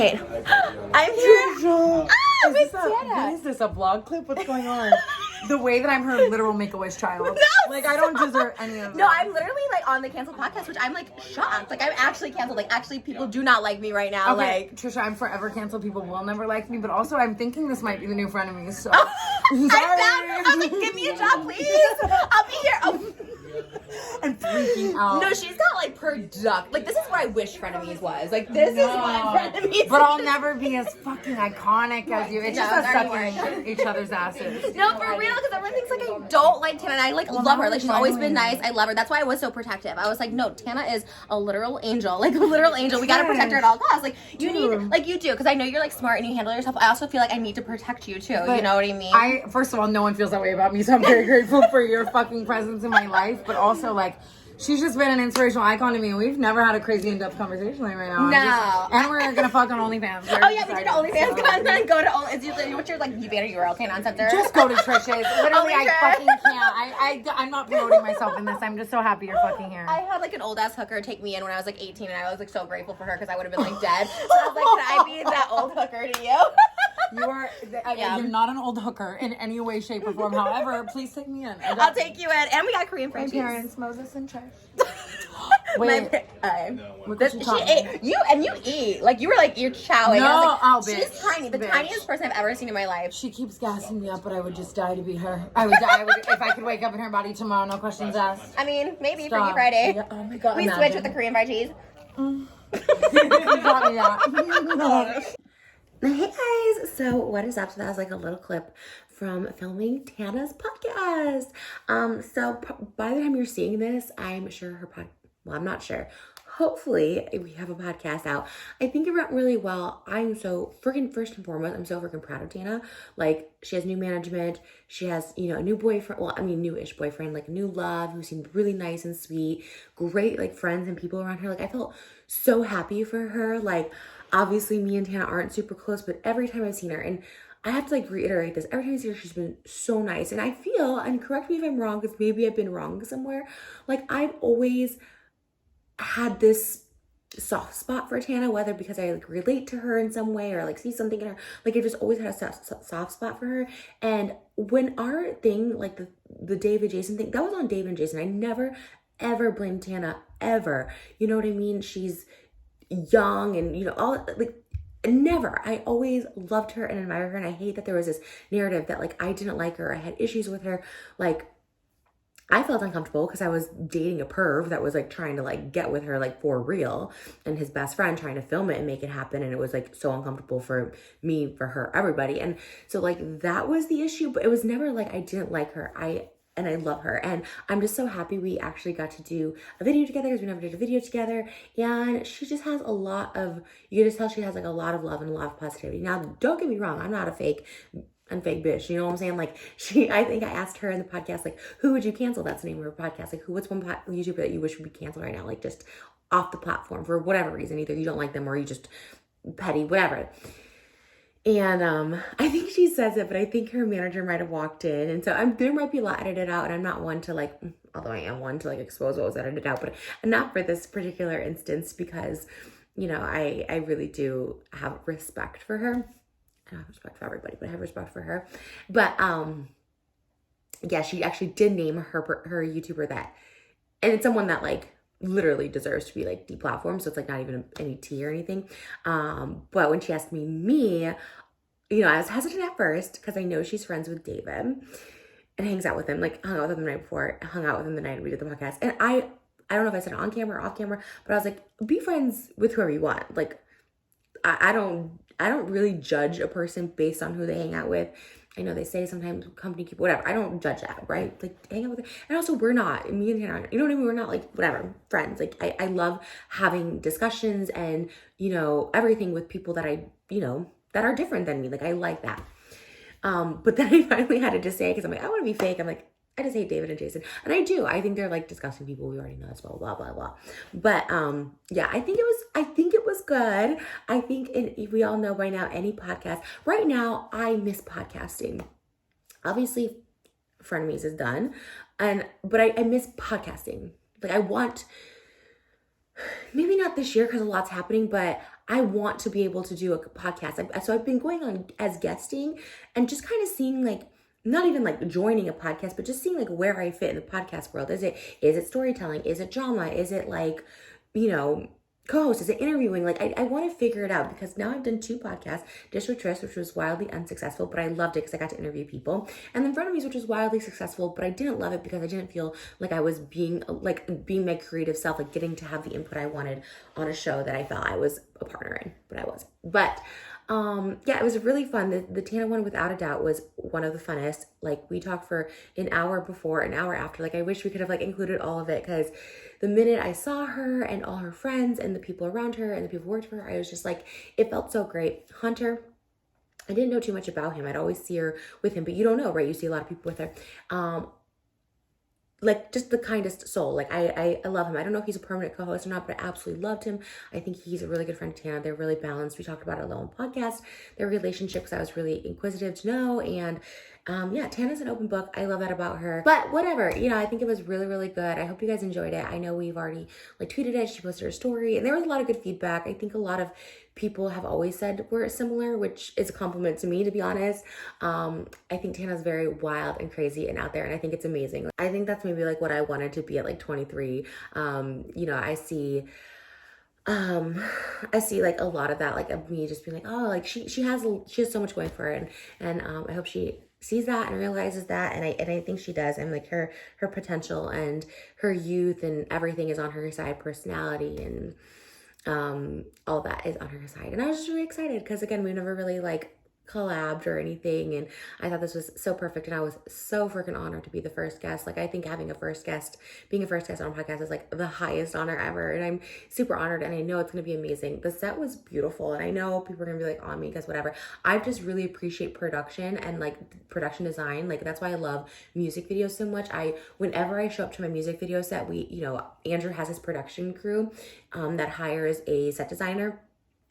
right. I'm here. Is what is this, a vlog clip? What's going on? The way that I'm her literal Make-A-Wish child. No, like, I don't deserve any of that. No, I'm literally, like, on the canceled podcast, which I'm, like, shocked. Like, I'm actually canceled. Like, actually, people do not like me right now. Okay, like, Trisha, I'm forever canceled. People will never like me, but also I'm thinking this might be the new frenemies, so. I was like, give me a job, please. I'll be here. Oh. I'm freaking out. No, she's got like like this is what I wish frenemies was. Like this is what frenemies. But I'll never be as fucking iconic as you. It's just us anymore. sucking each other's asses. No, for real, because everyone thinks like I don't like Tana. And I like love her. Like she's always been nice. I love her. That's why I was so protective. I was like, no, Tana is a literal angel. Like a literal angel. We gotta protect her at all costs. Like you need, like you do, because I know you're like smart and you handle yourself. I also feel like I need to protect you too. But you know what I mean? First of all, no one feels that way about me, so I'm very grateful for your fucking presence in my life. But also, like, she's just been an inspirational icon to me. We've never had a crazy in-depth conversation like right now. No. And we're gonna fuck on OnlyFans. Oh yeah, we did OnlyFans content. Go to what's your like banner URL? Can on center. Just go to Trisha's. Literally, I fucking can't. I'm not promoting myself in this. I'm just so happy you're fucking here. I had like an old ass hooker take me in when I was like 18, and I was like so grateful for her because I would have been like dead. So I was like, can I be that old hooker to you? You are. You're not an old hooker in any way, shape, or form. However, please take me in. I'll take you in, and we got Korean friends. My parents, Moses and Trish. Wait, she ate you, and you eat like you were like you're chowing. No, I was like, she's tiny, the tiniest person I've ever seen in my life. She keeps gassing me up, but I would just die to be her. I would die if I could wake up in her body tomorrow, no questions asked. I mean, maybe Freaky Friday. Yeah, oh my god, we switch with the Korean fried cheese. You got me that. Hey guys, so what is up? So that was like a little clip from filming Tana's podcast. So by the time you're seeing this, I'm sure well, I'm not sure. Hopefully we have a podcast out. I think it went really well. I'm so freaking, first and foremost, I'm so freaking proud of Tana. Like, she has new management. She has, you know, a new boyfriend. Well, I mean, new-ish boyfriend, like a new love who seemed really nice and sweet. Great, like, friends and people around her. Like, I felt so happy for her. Like, obviously me and Tana aren't super close, but every time I've seen her, and I have to like reiterate this, every time I see her, she's been so nice. And I feel, and correct me if I'm wrong, because maybe I've been wrong somewhere, like I've always had this soft spot for Tana, whether because I like relate to her in some way or like see something in her, like I just always had a soft spot for her. And when our thing, like the Dave and Jason thing, that was on Dave and Jason. I never ever blamed Tana, ever. You know what I mean? She's young and, you know, all like, never. I always loved her and admired her, and I hate that there was this narrative that like I didn't like her, I had issues with her. Like, I felt uncomfortable because I was dating a perv that was like trying to like get with her like for real, and his best friend trying to film it and make it happen, and it was like so uncomfortable for me, for her, everybody. And so like that was the issue, but it was never like I didn't like her. And I love her, and I'm just so happy we actually got to do a video together, because we never did a video together. And she just has a lot of, you can just tell she has like a lot of love and a lot of positivity. Now, don't get me wrong, I'm not a fake bitch, you know what I'm saying? Like, I think I asked her in the podcast, like, who would you cancel? That's the name of her podcast. Like, what's one YouTuber that you wish would be canceled right now? Like, just off the platform for whatever reason. Either you don't like them or you just petty, whatever. And I think she says it, but I think her manager might have walked in. And so there might be a lot edited out, and I'm not one to like, although I am one to like expose what was edited out, but not for this particular instance, because, you know, I really do have respect for her. I don't have respect for everybody, but I have respect for her. But yeah, she actually did name her YouTuber that, and it's someone that like literally deserves to be like deplatformed, so it's like not even any tea or anything. But when she asked me, you know, I was hesitant at first because I know she's friends with David and hangs out with him, like hung out with him the night before, hung out with him the night we did the podcast. And I don't know if I said it on camera or off camera, but I was like, be friends with whoever you want. Like, I don't really judge a person based on who they hang out with. I know they say sometimes company keep, whatever. I don't judge that, right? Like, hang out with them. And also, we're not, me and Tana, you know what I mean? We're not like, whatever, friends. Like, I love having discussions and, you know, everything with people that I, you know, that are different than me. Like, I like that. But then I finally had to just say, because I'm like, I want to be fake. I'm like, I just hate David and Jason. And I do. I think they're like disgusting people. We already know this, blah, blah, blah, blah. But yeah, I think it was good. I think we all know by now, any podcast. Right now, I miss podcasting. Obviously, Frenemies is done. But I miss podcasting. Like, I want, maybe not this year because a lot's happening, but I want to be able to do a podcast. So I've been going on as guesting and just kind of seeing like, not even like joining a podcast, but just seeing like where I fit in the podcast world. Is it storytelling? Is it drama? Is it like, you know, co-host? Is it interviewing? Like I want to figure it out because now I've done 2 podcasts, Dish with Trish, which was wildly unsuccessful, but I loved it because I got to interview people. And then Frenemies, which was wildly successful, but I didn't love it because I didn't feel like I was being my creative self, like getting to have the input I wanted on a show that I felt I was a partner in, but I wasn't. But yeah, it was really fun. The Tana one, without a doubt, was one of the funnest. Like we talked for an hour before, an hour after. Like I wish we could have like included all of it because the minute I saw her and all her friends and the people around her and the people who worked for her, I was just like, it felt so great. Hunter, I didn't know too much about him. I'd always see her with him, but you don't know, right? You see a lot of people with her. Like just the kindest soul. Like I love him. I don't know if he's a permanent co-host or not, but I absolutely loved him. I think he's a really good friend to Tana. They're really balanced. We talked about it a little on podcast, their relationship, because I was really inquisitive to know. And yeah, Tana's an open book. I love that about her. But whatever, you know, I think it was really, really good. I hope you guys enjoyed it. I know we've already like tweeted it. She posted her story and there was a lot of good feedback. I think a lot of people have always said we're similar, which is a compliment to me, to be honest. I think Tana's very wild and crazy and out there, and I think it's amazing. I think that's maybe like what I wanted to be at like 23. You know, I see like a lot of that, like of me just being like, oh, like she has so much going for her, and I hope she sees that and realizes that, and I think she does. And like her potential and her youth and everything is on her side, personality and all that is on her side. And I was just really excited because again, we've never really like collabed or anything, and I thought this was so perfect, and I was so freaking honored to be the first guest. Like I think being a first guest on a podcast is like the highest honor ever, and I'm super honored, and I know it's gonna be amazing. The set was beautiful, and I know people are gonna be like on me because whatever. I just really appreciate production and like production design. Like that's why I love music videos so much. Whenever I show up to my music video set, Andrew has his production crew that hires a set designer,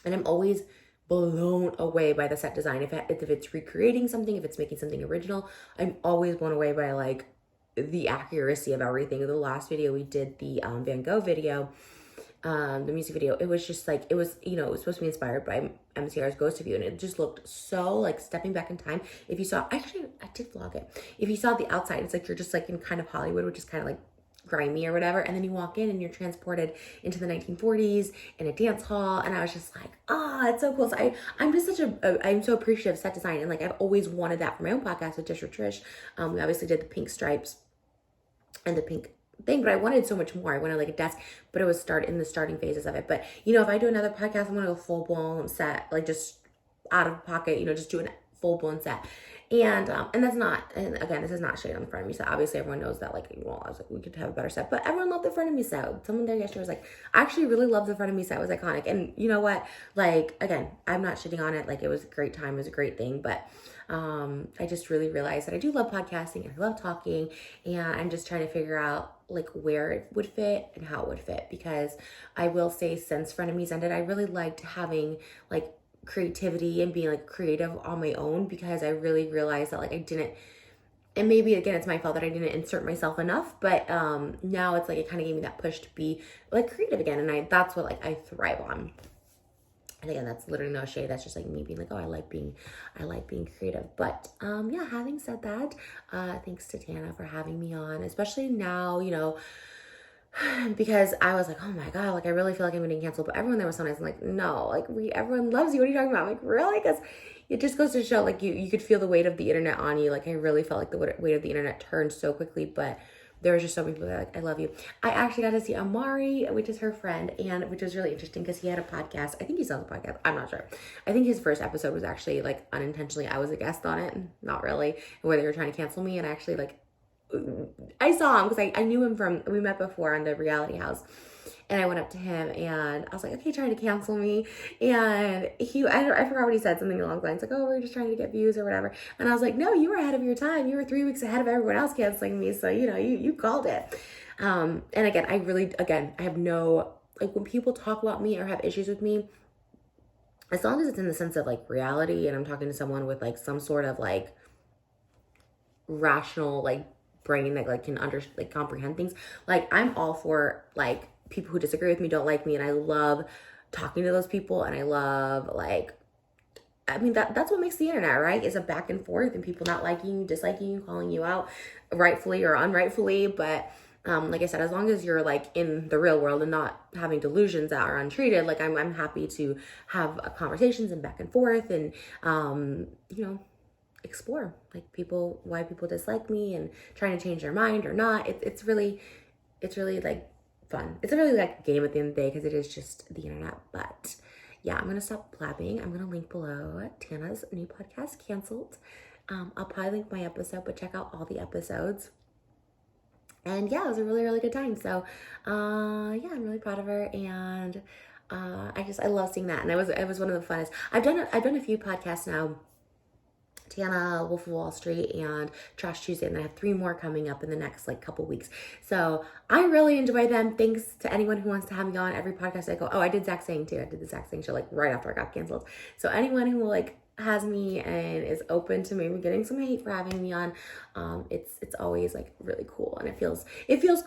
and I'm always blown away by the set design. If it's recreating something, if it's making something original, I'm always blown away by like the accuracy of everything. The last video we did, the Van Gogh video, the music video, it was just like, it was supposed to be inspired by MCR's Ghost of You, and it just looked so like stepping back in time. If you saw, actually I did vlog it. If you saw the outside, it's like you're just like in kind of Hollywood, which is kind of like grimy or whatever, and then you walk in and you're transported into the 1940s in a dance hall, and I was just like, it's so cool. So I'm just I'm so appreciative of set design, and like I've always wanted that for my own podcast with Dish with Trish. We obviously did the pink stripes and the pink thing, but I wanted so much more. I wanted like a desk, but it was in the starting phases of it. But if I do another podcast, I'm gonna go full blown set, like just out of pocket, just do a full blown set. And that's not, and again, this is not shade on the front of me set. Obviously, everyone knows that, like, well, I was like, we could have a better set, but everyone loved the front of me set. Someone there yesterday was like, I actually really love the front of me set. It was iconic. And you know what? Like, again, I'm not shitting on it. Like, it was a great time. It was a great thing. But I just really realized that I do love podcasting and I love talking. And I'm just trying to figure out, like, where it would fit and how it would fit. Because I will say, since Frenemies ended, I really liked having, like, creativity and being like creative on my own, because I really realized that like I didn't, and maybe again it's my fault that I didn't insert myself enough, but now it's like it kind of gave me that push to be like creative again, and that's what like I thrive on. And again, that's literally no shade, that's just like me being like, oh, I like being creative. But yeah, having said that, thanks to Tana for having me on, especially now, because I was like, oh my God, like I really feel like I'm getting canceled. But everyone there was so nice. I'm like, no, like everyone loves you. What are you talking about? I'm like, really? Because it just goes to show, like you could feel the weight of the internet on you. Like I really felt like the weight of the internet turned so quickly. But there was just so many people that were like, I love you. I actually got to see Amari, which is her friend, and which was really interesting because he had a podcast. I think he still has a podcast. I'm not sure. I think his first episode was actually like unintentionally, I was a guest on it. Not really. Where they were trying to cancel me, and actually like, I saw him because I knew him we met before on the Reality House, and I went up to him and I was like, okay, trying to cancel me. And I forgot what he said, something along the lines like, oh, we're just trying to get views or whatever. And I was like, no, you were ahead of your time. You were 3 weeks ahead of everyone else canceling me. So, you called it. And again, I have no, like when people talk about me or have issues with me, as long as it's in the sense of like reality and I'm talking to someone with like some sort of like rational, like brain that like can comprehend things, like I'm all for like people who disagree with me, don't like me, and I love talking to those people, and I love like, I mean, that's what makes the internet, right? Is a back and forth and people not liking you, disliking you, calling you out rightfully or unrightfully. But like I said, as long as you're like in the real world and not having delusions that are untreated, like I'm happy to have conversations and back and forth and, you know, explore like people, why people dislike me and trying to change their mind or not. It's really like fun. It's a really like game at the end of the day because it is just the internet. But yeah, I'm gonna stop blabbing. I'm gonna link below Tana's new podcast, Canceled. I'll probably link my episode, but check out all the episodes. And yeah, it was a really, really good time. So yeah, I'm really proud of her, and I love seeing that. And it was one of the funnest. I've done a few podcasts now. Tana, Wolf of Wall Street, and Trash Tuesday, and I have 3 more coming up in the next like couple weeks. So I really enjoy them. Thanks to anyone who wants to have me on every podcast. I go, oh, I did Zach Saying too. I did the Zach Saying show like right after I got canceled. So anyone who like has me and is open to maybe getting some hate for having me on, it's always like really cool, and it feels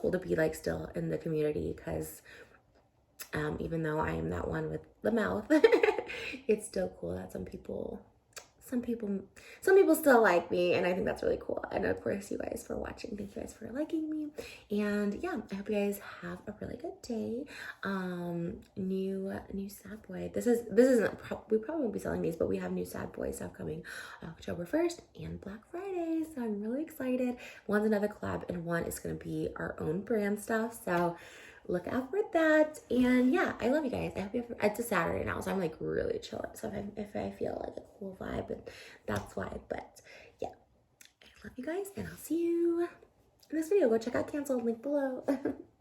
cool to be like still in the community because even though I am that one with the mouth, it's still cool that some people still like me, and I think that's really cool. And of course, you guys for watching. Thank you guys for liking me. And yeah, I hope you guys have a really good day. New sad boy. This isn't we probably won't be selling these, but we have new sad boy stuff coming October 1st and Black Friday. So I'm really excited. One's another collab, and one is gonna be our own brand stuff. So look out for that. And yeah, I love you guys. I hope you have, it's a Saturday now, so I'm like really chilling. So if I feel like a cool vibe, and that's why. But yeah, I love you guys, and I'll see you in this video. Go check out Canceled, link below.